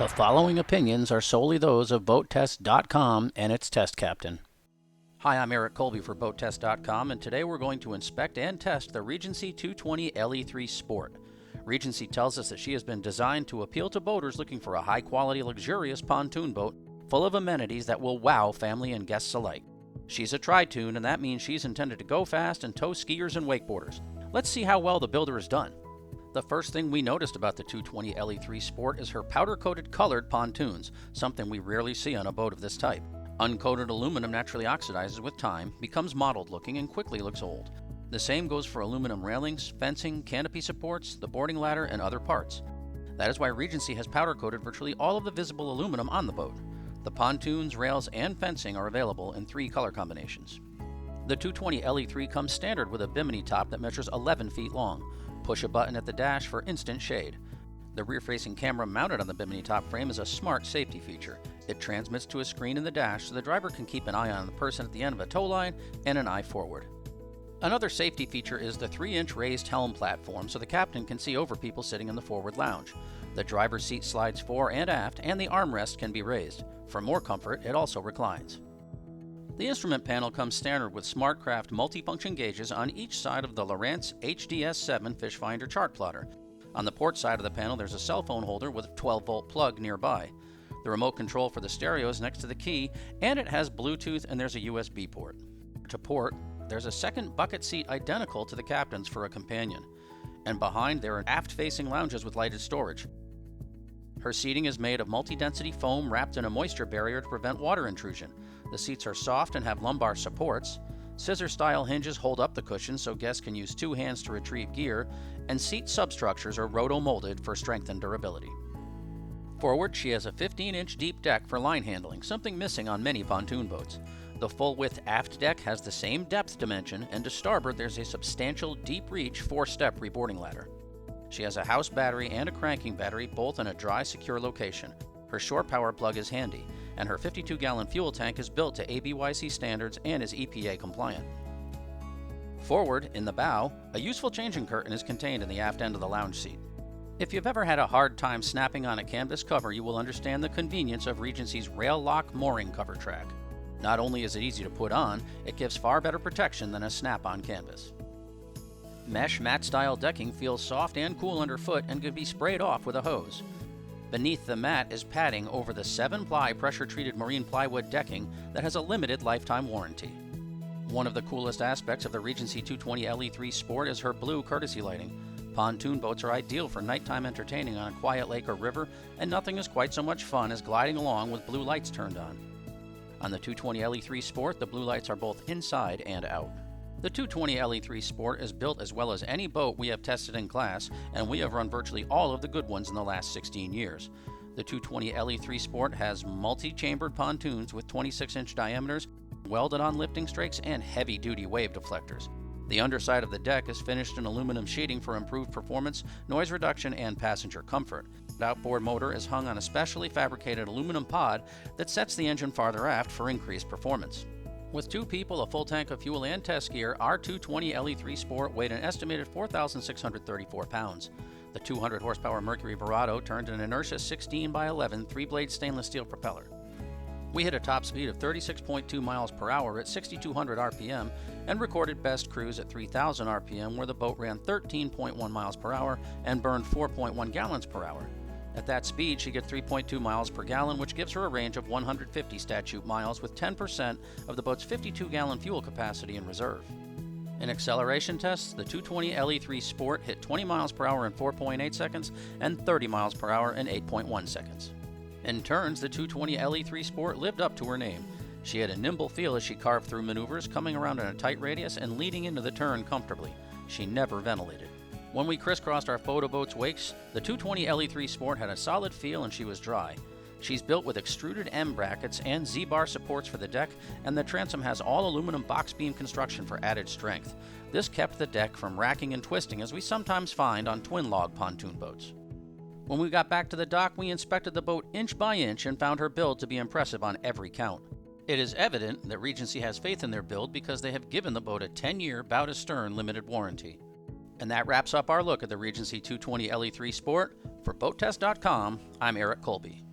The following opinions are solely those of BoatTest.com and its test captain. Hi, I'm Eric Colby for BoatTest.com, and today we're going to inspect and test the Regency 220 LE3 Sport. Regency tells us that she has been designed to appeal to boaters looking for a high-quality, luxurious pontoon boat full of amenities that will wow family and guests alike. She's a tri-toon, and that means she's intended to go fast and tow skiers and wakeboarders. Let's see how well the builder has done. The first thing we noticed about the 220 LE3 Sport is her powder-coated colored pontoons, something we rarely see on a boat of this type. Uncoated aluminum naturally oxidizes with time, becomes mottled looking, and quickly looks old. The same goes for aluminum railings, fencing, canopy supports, the boarding ladder, and other parts. That is why Regency has powder-coated virtually all of the visible aluminum on the boat. The pontoons, rails, and fencing are available in 3 color combinations. The 220 LE3 comes standard with a bimini top that measures 11 feet long. Push a button at the dash for instant shade. The rear-facing camera mounted on the bimini top frame is a smart safety feature. It transmits to a screen in the dash so the driver can keep an eye on the person at the end of a tow line and an eye forward. Another safety feature is the 3-inch raised helm platform so the captain can see over people sitting in the forward lounge. The driver's seat slides fore and aft, and the armrest can be raised. For more comfort, it also reclines. The instrument panel comes standard with SmartCraft multifunction gauges on each side of the Lowrance HDS7 fish finder chart plotter. On the port side of the panel there's a cell phone holder with a 12-volt plug nearby. The remote control for the stereo is next to the key, and it has Bluetooth and there's a USB port. To port, there's a second bucket seat identical to the captain's for a companion. And behind there are aft-facing lounges with lighted storage. Her seating is made of multi-density foam wrapped in a moisture barrier to prevent water intrusion. The seats are soft and have lumbar supports. Scissor-style hinges hold up the cushions so guests can use 2 hands to retrieve gear, and seat substructures are roto-molded for strength and durability. Forward, she has a 15-inch deep deck for line handling, something missing on many pontoon boats. The full-width aft deck has the same depth dimension, and to starboard there's a substantial deep-reach 4-step reboarding ladder. She has a house battery and a cranking battery, both in a dry, secure location. Her shore power plug is handy, and her 52-gallon fuel tank is built to ABYC standards and is EPA compliant. Forward, in the bow, a useful changing curtain is contained in the aft end of the lounge seat. If you've ever had a hard time snapping on a canvas cover, you will understand the convenience of Regency's rail lock mooring cover track. Not only is it easy to put on, it gives far better protection than a snap-on canvas. Mesh mat-style decking feels soft and cool underfoot and can be sprayed off with a hose. Beneath the mat is padding over the 7-ply pressure-treated marine plywood decking that has a limited lifetime warranty. One of the coolest aspects of the Regency 220 LE3 Sport is her blue courtesy lighting. Pontoon boats are ideal for nighttime entertaining on a quiet lake or river, and nothing is quite so much fun as gliding along with blue lights turned on. On the 220 LE3 Sport, the blue lights are both inside and out. The 220 LE3 Sport is built as well as any boat we have tested in class, and we have run virtually all of the good ones in the last 16 years. The 220 LE3 Sport has multi-chambered pontoons with 26-inch diameters, welded-on lifting strakes, and heavy-duty wave deflectors. The underside of the deck is finished in aluminum sheeting for improved performance, noise reduction, and passenger comfort. The outboard motor is hung on a specially fabricated aluminum pod that sets the engine farther aft for increased performance. With 2 people, a full tank of fuel, and test gear, our 220 LE3 Sport weighed an estimated 4,634 pounds. The 200 horsepower Mercury Verado turned an inertia 16x11 3-blade stainless steel propeller. We hit a top speed of 36.2 miles per hour at 6,200 RPM and recorded best cruise at 3,000 RPM, where the boat ran 13.1 miles per hour and burned 4.1 gallons per hour. At that speed, she gets 3.2 miles per gallon, which gives her a range of 150 statute miles with 10% of the boat's 52-gallon fuel capacity in reserve. In acceleration tests, the 220 LE3 Sport hit 20 miles per hour in 4.8 seconds and 30 miles per hour in 8.1 seconds. In turns, the 220 LE3 Sport lived up to her name. She had a nimble feel as she carved through maneuvers, coming around in a tight radius and leading into the turn comfortably. She never ventilated. When we crisscrossed our photo boat's wakes, the 220 LE3 Sport had a solid feel and she was dry. She's built with extruded M brackets and Z-bar supports for the deck, and the transom has all aluminum box beam construction for added strength. This kept the deck from racking and twisting as we sometimes find on twin-log pontoon boats. When we got back to the dock, we inspected the boat inch by inch and found her build to be impressive on every count. It is evident that Regency has faith in their build because they have given the boat a 10-year bow-to-stern limited warranty. And that wraps up our look at the Regency 220 LE3 Sport. For BoatTest.com, I'm Eric Colby.